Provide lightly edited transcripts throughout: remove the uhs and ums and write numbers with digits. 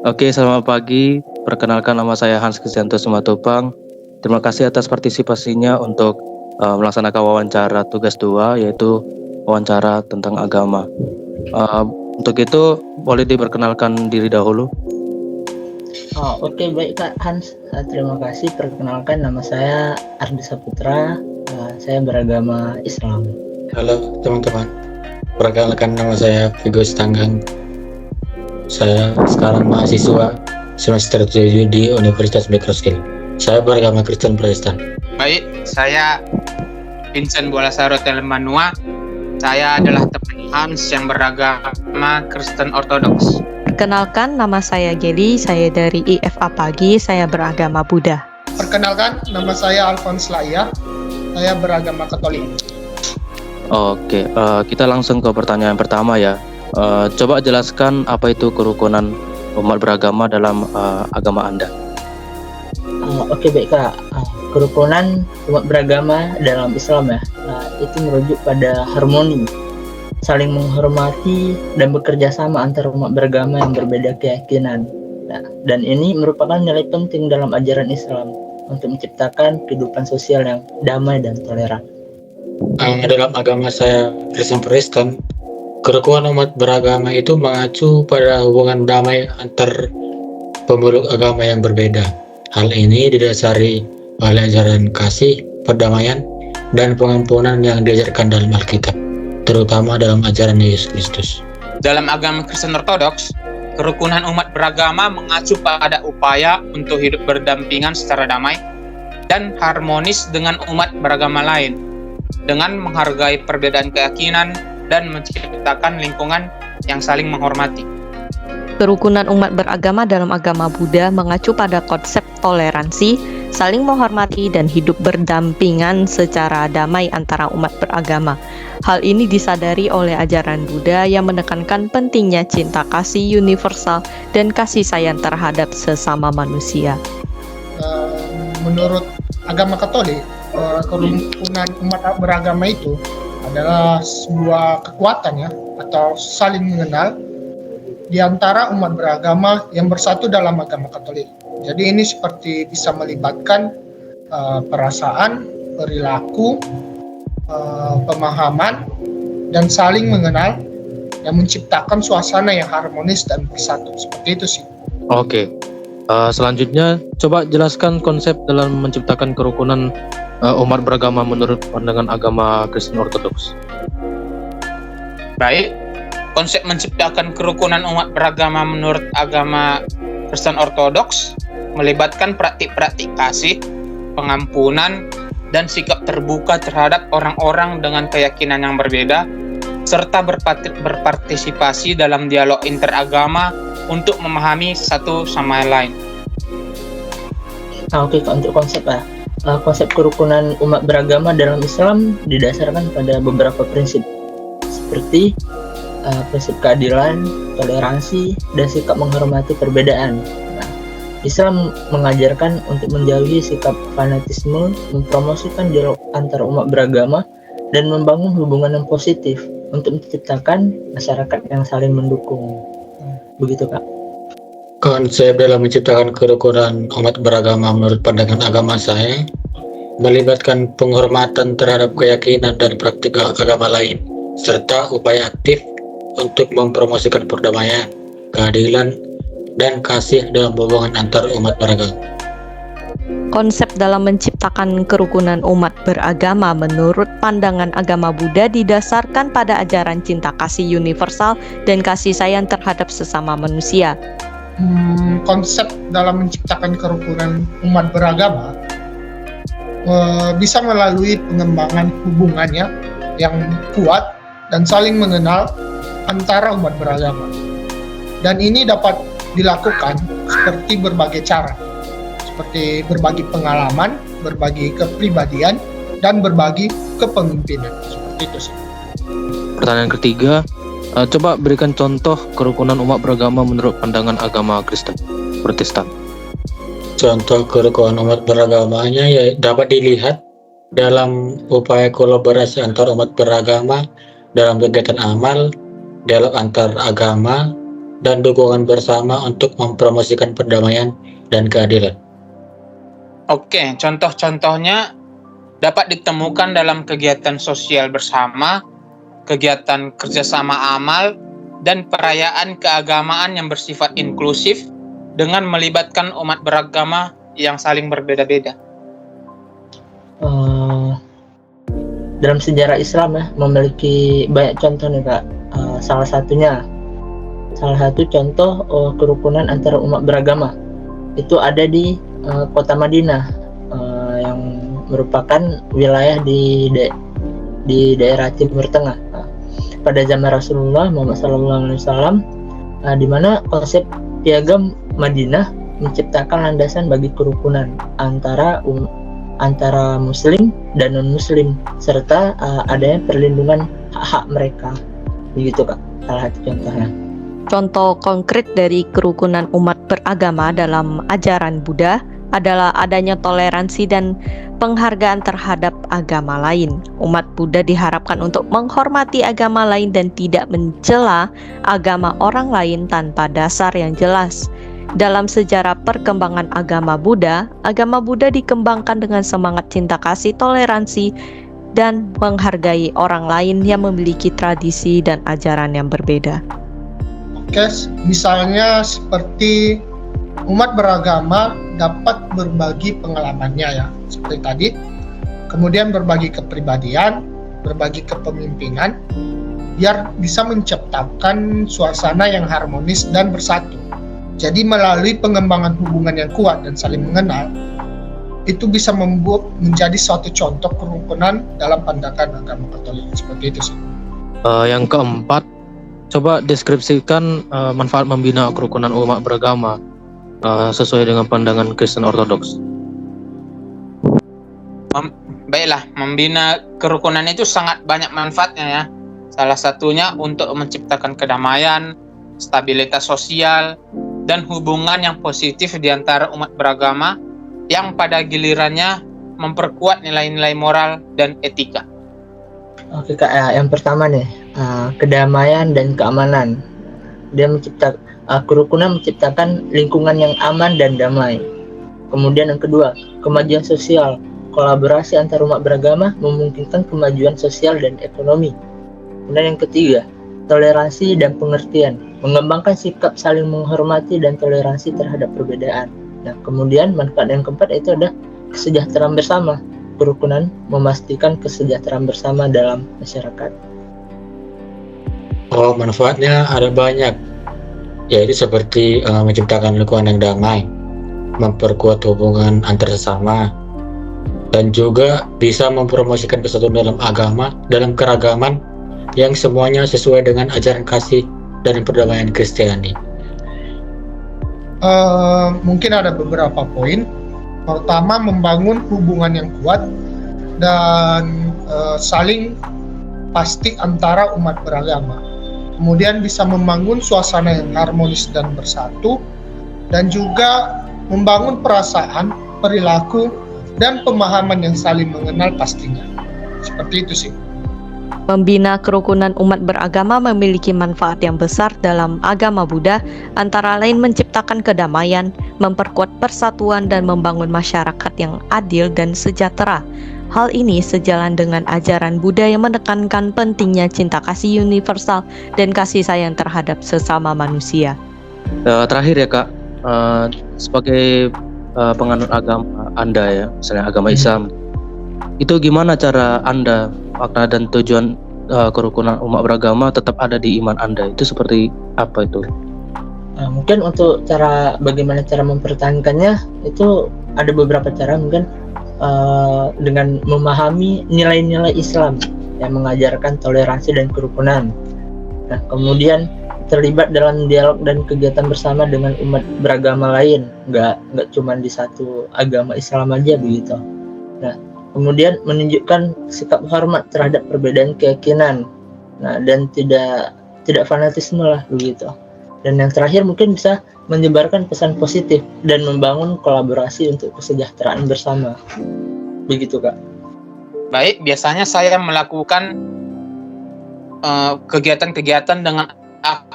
Oke, selamat pagi. Perkenalkan nama saya Hans Kristianto Simatupang. Terima kasih atas partisipasinya untuk melaksanakan wawancara tugas 2, yaitu wawancara tentang agama. Uh, untuk itu, boleh diperkenalkan diri dahulu. Oke, baik Kak Hans. Terima kasih. Perkenalkan, nama saya Ardi Saputra. Saya beragama Islam. Halo teman-teman, perkenalkan nama saya Vigo Stanggang. Saya sekarang mahasiswa semester 7 di Universitas Microskill. Saya beragama Kristen Protestan. Baik, saya Vincent Bolasaro Telemanua. Saya adalah teman Hans yang beragama Kristen Ortodoks. Perkenalkan, nama saya Geli, saya dari IFA Pagi, saya beragama Buddha. Perkenalkan, nama saya Alphonse Laia, saya beragama Katolik. Oke, kita langsung ke pertanyaan pertama ya. Coba jelaskan apa itu kerukunan umat beragama dalam agama Anda. Oke, baik Kak. Kerukunan umat beragama dalam Islam ya, itu merujuk pada harmoni, saling menghormati dan bekerja sama antara umat beragama yang berbeda keyakinan. Dan ini merupakan nilai penting dalam ajaran Islam untuk menciptakan kehidupan sosial yang damai dan toleran. Dalam agama saya Kristen Protestan, kerukunan umat beragama itu mengacu pada hubungan damai antar pemeluk agama yang berbeda. Hal ini didasari oleh ajaran kasih, perdamaian, dan pengampunan yang diajarkan dalam Alkitab, terutama dalam ajaran Yesus Kristus. Dalam agama Kristen Ortodoks, kerukunan umat beragama mengacu pada upaya untuk hidup berdampingan secara damai dan harmonis dengan umat beragama lain, dengan menghargai perbedaan keyakinan dan menciptakan lingkungan yang saling menghormati. Kerukunan umat beragama dalam agama Buddha mengacu pada konsep toleransi, saling menghormati, dan hidup berdampingan secara damai antara umat beragama. Hal ini disadari oleh ajaran Buddha yang menekankan pentingnya cinta kasih universal dan kasih sayang terhadap sesama manusia. Menurut agama Katolik, kerukunan umat beragama itu adalah sebuah kekuatan ya, atau saling mengenal di antara umat beragama yang bersatu dalam agama Katolik. Jadi ini seperti bisa melibatkan perasaan, perilaku, pemahaman, dan saling mengenal yang menciptakan suasana yang harmonis dan bersatu. Seperti itu sih. Oke, selanjutnya coba jelaskan konsep dalam menciptakan kerukunan umat beragama menurut pandangan agama Kristen Ortodoks. Baik, konsep menciptakan kerukunan umat beragama menurut agama Kristen Ortodoks melibatkan praktik-praktik kasih, pengampunan, dan sikap terbuka terhadap orang-orang dengan keyakinan yang berbeda, serta berpartisipasi dalam dialog interagama untuk memahami satu sama lain. Oke, untuk konsep konsep kerukunan umat beragama dalam Islam didasarkan pada beberapa prinsip, seperti prinsip keadilan, toleransi, dan sikap menghormati perbedaan. Islam mengajarkan untuk menjauhi sikap fanatisme, mempromosikan dialog antar umat beragama, dan membangun hubungan yang positif untuk menciptakan masyarakat yang saling mendukung. Begitu, Kak. Konsep dalam menciptakan kerukunan umat beragama menurut pandangan agama saya melibatkan penghormatan terhadap keyakinan dan praktik agama lain, serta upaya aktif untuk mempromosikan perdamaian, keadilan, dan kasih dalam hubungan antar umat beragama. Konsep dalam menciptakan kerukunan umat beragama menurut pandangan agama Buddha didasarkan pada ajaran cinta kasih universal dan kasih sayang terhadap sesama manusia. Konsep dalam menciptakan kerukunan umat beragama bisa melalui pengembangan hubungannya yang kuat dan saling mengenal antara umat beragama. Dan ini dapat dilakukan seperti berbagai cara, seperti berbagi pengalaman, berbagi kepribadian, dan berbagi kepemimpinan. Seperti itu sih. Pertanyaan ketiga, coba berikan contoh kerukunan umat beragama menurut pandangan agama Kristen Protestan. Contoh kerukunan umat beragamanya ya dapat dilihat dalam upaya kolaborasi antar umat beragama dalam kegiatan amal, dialog antar agama, dan dukungan bersama untuk mempromosikan perdamaian dan keadilan. Oke, contoh-contohnya dapat ditemukan dalam kegiatan sosial bersama, kegiatan kerjasama amal, dan perayaan keagamaan yang bersifat inklusif dengan melibatkan umat beragama yang saling berbeda-beda. Dalam sejarah Islam ya memiliki banyak contoh nih Kak. Salah satu contoh kerukunan antara umat beragama itu ada di kota Madinah yang merupakan wilayah di daerah Timur Tengah. Pada zaman Rasulullah Muhammad SAW, di mana konsep piagam Madinah menciptakan landasan bagi kerukunan antara Muslim dan non-Muslim serta adanya perlindungan hak-hak mereka. Begitu Kak, salah satu contohnya. Contoh konkret dari kerukunan umat beragama dalam ajaran Buddha adalah adanya toleransi dan penghargaan terhadap agama lain. Umat Buddha diharapkan untuk menghormati agama lain dan tidak mencela agama orang lain tanpa dasar yang jelas. Dalam sejarah perkembangan agama Buddha dikembangkan dengan semangat cinta kasih, toleransi, dan menghargai orang lain yang memiliki tradisi dan ajaran yang berbeda. Oke, misalnya seperti umat beragama dapat berbagi pengalamannya ya, seperti tadi. Kemudian berbagi kepribadian, berbagi kepemimpinan, biar bisa menciptakan suasana yang harmonis dan bersatu. Jadi melalui pengembangan hubungan yang kuat dan saling mengenal, itu bisa membuat menjadi suatu contoh kerukunan dalam pandangan agama Katolik. Seperti itu sih. Yang keempat, coba deskripsikan manfaat membina kerukunan umat beragama sesuai dengan pandangan Kristen Ortodoks. Baiklah, membina kerukunan itu sangat banyak manfaatnya ya. Salah satunya untuk menciptakan kedamaian, stabilitas sosial, dan hubungan yang positif di antara umat beragama yang pada gilirannya memperkuat nilai-nilai moral dan etika. Oke Kak, yang pertama nih, kedamaian dan keamanan. Dia kerukunan menciptakan lingkungan yang aman dan damai. Kemudian yang kedua, kemajuan sosial. Kolaborasi antar umat beragama memungkinkan kemajuan sosial dan ekonomi. Kemudian yang ketiga, toleransi dan pengertian. Mengembangkan sikap saling menghormati dan toleransi terhadap perbedaan. Nah, kemudian manfaat yang keempat itu ada kesejahteraan bersama. Kerukunan memastikan kesejahteraan bersama dalam masyarakat. Manfaatnya ada banyak, yaitu seperti menciptakan lingkungan yang damai, memperkuat hubungan antar sesama, dan juga bisa mempromosikan persatuan dalam agama, dalam keragaman yang semuanya sesuai dengan ajaran kasih dan perdamaian Kristiani. Mungkin ada beberapa poin. Pertama, membangun hubungan yang kuat dan saling pasti antara umat beragama. Kemudian bisa membangun suasana yang harmonis dan bersatu, dan juga membangun perasaan, perilaku, dan pemahaman yang saling mengenal pastinya. Seperti itu sih. Membina kerukunan umat beragama memiliki manfaat yang besar dalam agama Buddha, antara lain menciptakan kedamaian, memperkuat persatuan, dan membangun masyarakat yang adil dan sejahtera. Hal ini sejalan dengan ajaran Buddha yang menekankan pentingnya cinta kasih universal dan kasih sayang terhadap sesama manusia. Terakhir ya Kak, sebagai penganut agama Anda ya, misalnya agama Islam, itu gimana cara Anda, makna dan tujuan kerukunan umat beragama tetap ada di iman Anda? Itu seperti apa itu? Mungkin untuk bagaimana cara mempertahankannya itu ada beberapa cara. Mungkin dengan memahami nilai-nilai Islam yang mengajarkan toleransi dan kerukunan. Nah, kemudian terlibat dalam dialog dan kegiatan bersama dengan umat beragama lain, nggak cuma di satu agama Islam aja begitu. Nah, kemudian menunjukkan sikap hormat terhadap perbedaan keyakinan, nah, dan tidak fanatisme lah begitu. Dan yang terakhir mungkin bisa menyebarkan pesan positif dan membangun kolaborasi untuk kesejahteraan bersama. Begitu Kak. Baik, biasanya saya melakukan kegiatan-kegiatan dengan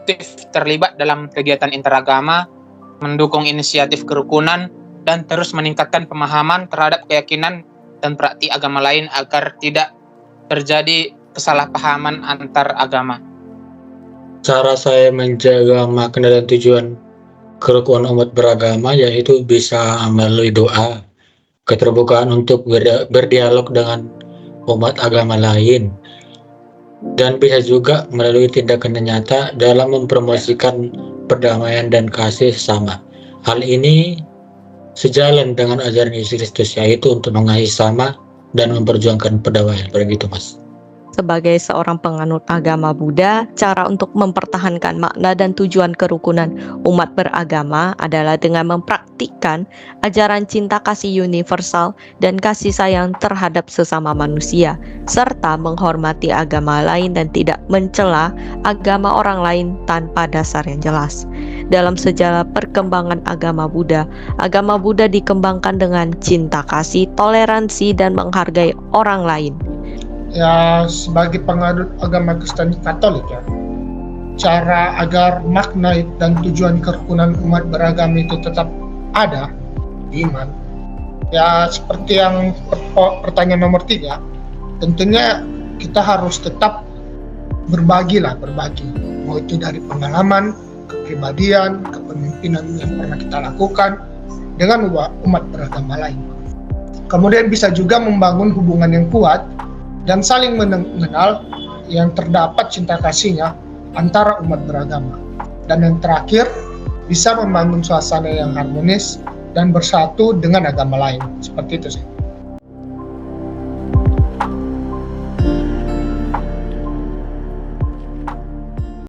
aktif terlibat dalam kegiatan interagama, mendukung inisiatif kerukunan, dan terus meningkatkan pemahaman terhadap keyakinan dan praktik agama lain agar tidak terjadi kesalahpahaman antar agama. Cara saya menjaga makna dan tujuan kerukunan umat beragama yaitu bisa melalui doa, keterbukaan untuk berdialog dengan umat agama lain, dan bisa juga melalui tindakan nyata dalam mempromosikan perdamaian dan kasih sesama. Hal ini sejalan dengan ajaran Yesus Kristus, yaitu untuk mengasihi sama dan memperjuangkan perdamaian. Begitu, Mas. Sebagai seorang penganut agama Buddha, cara untuk mempertahankan makna dan tujuan kerukunan umat beragama adalah dengan mempraktikkan ajaran cinta kasih universal dan kasih sayang terhadap sesama manusia, serta menghormati agama lain dan tidak mencela agama orang lain tanpa dasar yang jelas. Dalam sejarah perkembangan agama Buddha dikembangkan dengan cinta kasih, toleransi, dan menghargai orang lain. Ya, sebagai penganut agama Kristen Katolik ya, cara agar makna dan tujuan kerukunan umat beragama itu tetap ada di iman, ya seperti yang pertanyaan nomor 3, tentunya kita harus tetap berbagi, mau itu dari pengalaman, kepribadian, kepemimpinan yang pernah kita lakukan dengan umat beragama lain. Kemudian bisa juga membangun hubungan yang kuat dan saling mengenal yang terdapat cinta kasihnya antara umat beragama. Dan yang terakhir, bisa membangun suasana yang harmonis dan bersatu dengan agama lain. Seperti itu sih.